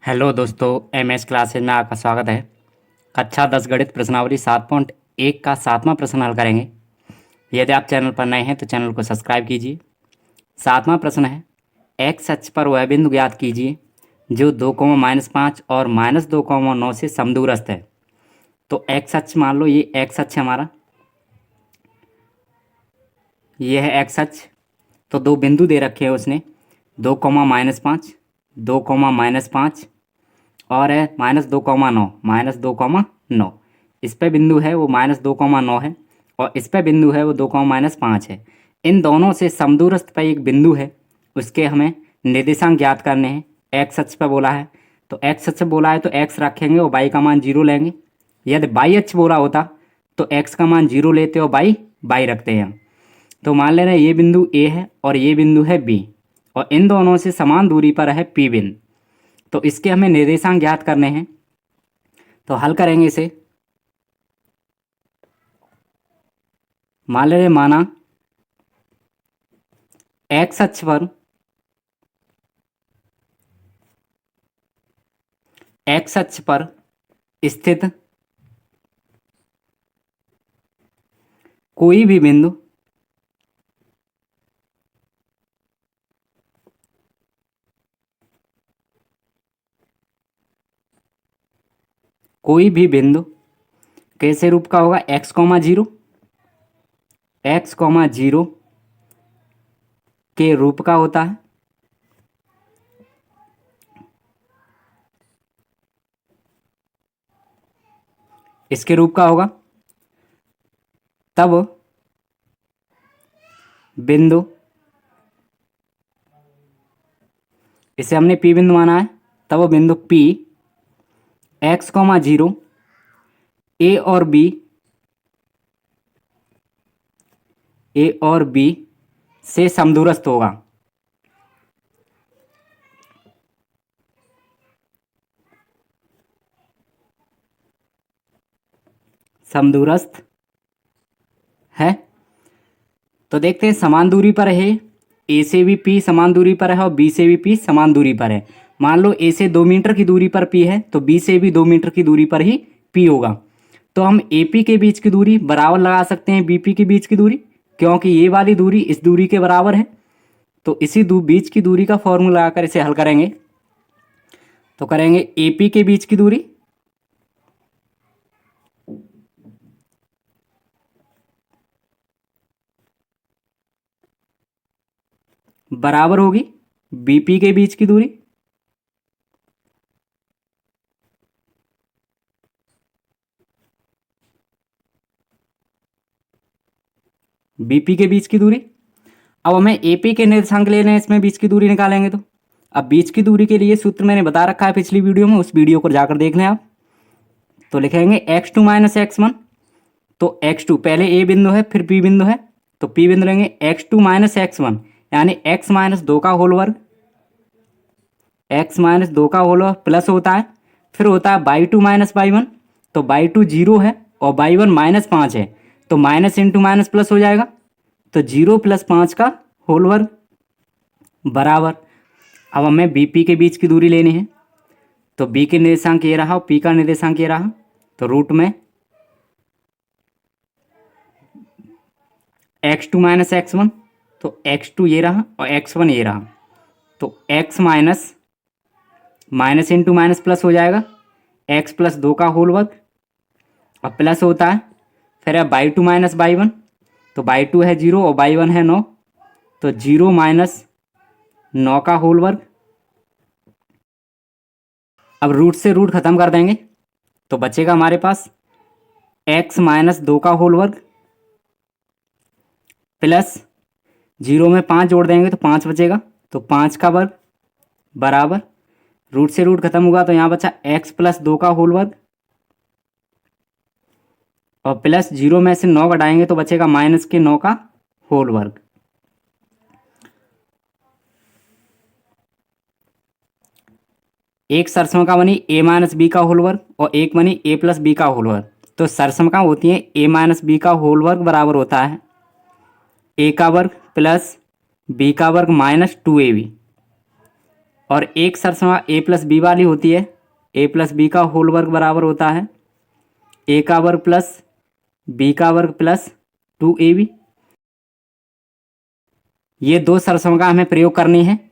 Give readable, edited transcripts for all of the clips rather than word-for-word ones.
Hello दोस्तों, MS classes में आपका स्वागत है। कक्षा 10 गणित प्रश्नावली 7.1 का 7वां प्रश्न हल करेंगे। यदि आप चैनल पर नए हैं तो चैनल को सब्सक्राइब कीजिए। 7वां प्रश्न है, एक्स अक्ष पर वह बिंदु ज्ञात कीजिए जो 2, -5 और -2, 9 से समदूरस्थ है। तो एक्स अक्ष मान लो, ये एक्स अक्ष है हमारा, ये है एक्स अक्ष। तो दो बिंदु दे रखे हैं उसने, 2, -5, 2, -5 और है -2, 9, -2, 9। इस पे बिंदु है वो -2, 9 है, और इस पे बिंदु है वो 2, -5 है। इन दोनों से समदूरस्थ पे एक बिंदु है, उसके हमें निर्देशांक ज्ञात करने हैं। एक्स अक्ष पे बोला है, तो एक्स अक्ष बोला है तो एक्स रखेंगे और बाई का मान 0 लेंगे। यदि बाई अक्ष बोला होता तो एक्स का मान 0 लेते और बाई बाई रखते हैं हम। तो मान लेना ये बिंदु ए है और ये बिंदु है बी, और इन दोनों से समान दूरी पर है पी बिंदु। तो इसके हमें निर्देशांक ज्ञात करने हैं, तो हल करेंगे इसे। मान ले माना एक्स अक्ष पर स्थित कोई भी बिंदु कैसे रूप का होगा? x,0 x,0 के रूप का होता है। इसके रूप का होगा तब बिंदु, इसे हमने पी बिंदु माना है, तब बिंदु P x,0 ए और बी से समदूरस्थ होगा। समदूरस्थ है। तो देखते हैं, समान दूरी पर है, ए से भी पी समान दूरी पर है और बी से भी पी समान दूरी पर है। मान लो ए से 2 मीटर की दूरी पर पी है, तो बी से भी 2 मीटर की दूरी पर ही पी होगा। तो हम ए पी के बीच की दूरी बराबर लगा सकते हैं बी पी के बीच की दूरी, क्योंकि ये वाली दूरी इस दूरी के बराबर है। तो इसी बीच की दूरी का फॉर्मूला लगाकर इसे हल करेंगे। तो करेंगे ए पी के बीच की दूरी बराबर होगी बीपी के बीच की दूरी, बीपी के बीच की दूरी। अब हमें एपी के निर्देशांक लेने हैं, इसमें बीच की दूरी निकालेंगे। तो अब बीच की दूरी के लिए सूत्र मैंने बता रखा है पिछली वीडियो में, उस वीडियो को जाकर देख लें आप। तो लिखेंगे x2 - x1। तो x2 पहले ए बिंदु है, फिर पी बिंदु है, तो पी बिंदु लेंगे x2 - x1, यानी x-2 का होल वर्ग, x-2 का होल वर्ग प्लस होता है, फिर होता है y2 - y1। तो y2 0 है और y1 -5 है, तो माइनस इंटू माइनस प्लस हो जाएगा। तो 0 + 5 का होल वर्ग बराबर। अब हमें बी पी के बीच की दूरी लेनी है। तो बी के निर्देशांक ये रहा और पी का निर्देशांक ये रहा, तो रूट में x2 - x1, तो x2 ये रहा और x1 ये रहा। तो x minus into minus plus हो जाएगा, x + 2 का होल वर्ग, और प्लस होता है, फिर है y2 - y1। तो y2 है 0 और y1 है 9, तो 0 - 9 का होल वर्ग। अब रूट से रूट खत्म कर देंगे, तो बचेगा हमारे पास x - 2 का होल वर्ग प्लस 0 में 5 जोड़ देंगे तो 5 बचेगा, तो 5 का वर्ग बराबर। रूट से रूट खत्म हुआ तो यहाँ बचा x + 2 का होल वर्ग, और प्लस 0 में से 9 घटाएंगे तो बचेगा -9 का होल वर्ग। एक सरसमका बनी a - b का होल वर्ग और एक बनी a + b का होल वर्ग। तो सरसमका होती है a - b का होल वर्ग बराबर होता है a का वर्ग प्लस b का वर्ग -2ab। और एक सरसमा ए प्लस बी वाली होती है, ए प्लस बी का होल वर्ग बराबर होता है ए का वर्ग प्लस बी का वर्ग प्लस 2ab। ये दो सरसमगा हमें प्रयोग करनी है,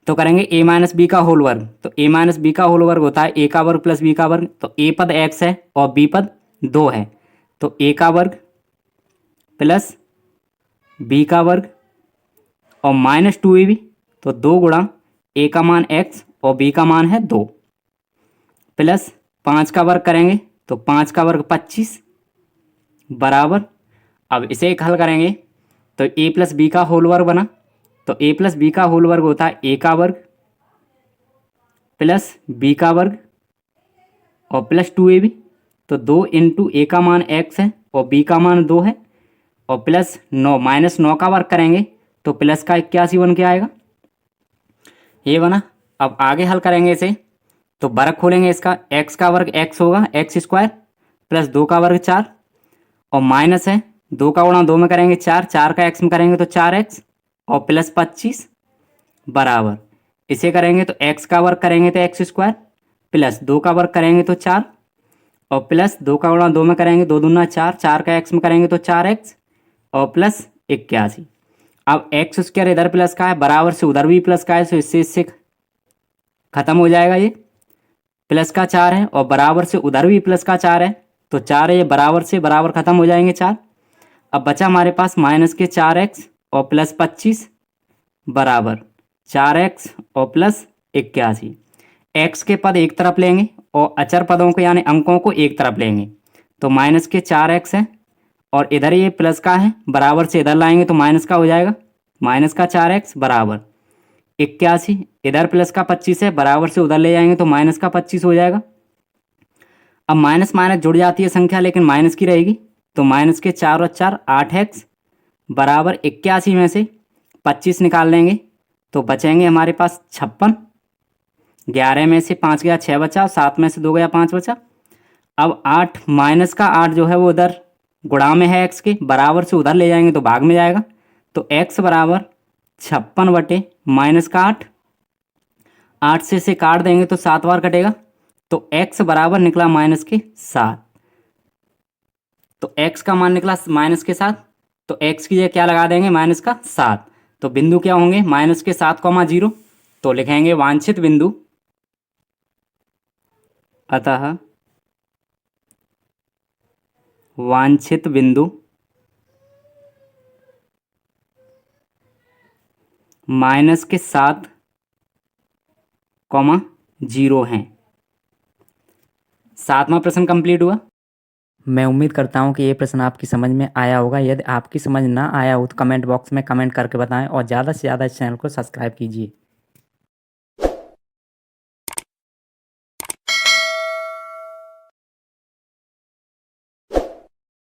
तो करेंगे ए माइनस बी का होल वर्ग। तो ए माइनस बी का होल वर्ग होता है ए का वर्ग प्लस बी का वर्ग। तो ए पद x है और बी पद 2 है, तो ए का वर्ग प्लस बी का वर्ग और माइनस 2ab। तो 2 गुणा ए का मान x और बी का मान है 2 प्लस 5 का वर्ग करेंगे तो 5 का वर्ग 25 बराबर। अब इसे एक हल करेंगे तो ए प्लस बी का होल वर्ग बना। तो ए प्लस बी का होल वर्ग होता है ए का वर्ग प्लस बी का वर्ग और प्लस 2ab। तो 2 इंटू ए का मान x है और बी का मान 2 है और प्लस 9 माइनस 9 का वर्ग करेंगे तो प्लस का 81 बन के आएगा, ये बना। अब आगे हल करेंगे इसे, तो वर्ग खोलेंगे इसका, x का वर्ग x होगा एक्स स्क्वायर प्लस 2 का वर्ग 4 और माइनस है 2 का गुणा 2 में करेंगे 4, 4 का x में करेंगे तो 4x और प्लस 25 बराबर। इसे करेंगे तो x का वर्ग करेंगे तो एक्स स्क्वायर प्लस 2 का वर्ग करेंगे तो 4 और प्लस 2 का गुणा 2 में करेंगे 2 दूना 4, 4 का x में करेंगे तो 4x और प्लस 81। अब एक्स स्क्वायर इधर प्लस का है, बराबर से उधर भी प्लस का है, तो इससे खत्म हो जाएगा। ये प्लस का 4 है और बराबर से उधर भी प्लस का 4 है, तो 4 है, ये बराबर से बराबर खत्म हो जाएंगे 4। अब बचा हमारे पास माइनस के 4x और प्लस 25 बराबर 4x और प्लस 81। x के पद एक तरफ लेंगे और अचर पदों को यानी अंकों को एक तरफ लेंगे, तो माइनस के 4x है और इधर ये प्लस का है, बराबर से इधर लाएंगे तो माइनस का हो जाएगा, माइनस का 4x बराबर 81। इधर प्लस का 25 है, बराबर से उधर ले जाएंगे तो माइनस का 25 हो जाएगा। अब माइनस माइनस जुड़ जाती है संख्या लेकिन माइनस की रहेगी, तो माइनस के 4 और 4 8x बराबर 81 में से 25 निकाल लेंगे तो बचेंगे हमारे पास 56। 11 में से 5 गया 6 बचा, 7 में से 2 गया 5 बचा। अब 8 माइनस का 8 जो है वो उधर गुणा में है x के, बराबर से उधर ले जाएंगे तो भाग में जाएगा, तो x बराबर 56 बटे माइनस का 8, 8 से काट देंगे तो 7 बार कटेगा, तो x बराबर निकला माइनस के 7। तो x का मान निकला माइनस के 7, तो x की जगह क्या लगा देंगे माइनस का 7। तो बिंदु क्या होंगे माइनस के 7,0, तो लिखेंगे वांछित बिंदु, अतः वांछित बिंदु माइनस के 7,0 हैं। 7वां प्रश्न कंप्लीट हुआ। मैं उम्मीद करता हूँ कि ये प्रश्न आपकी समझ में आया होगा। यदि आपकी समझ ना आया हो तो कमेंट बॉक्स में कमेंट करके बताएं और ज़्यादा से ज़्यादा इस चैनल को सब्सक्राइब कीजिए।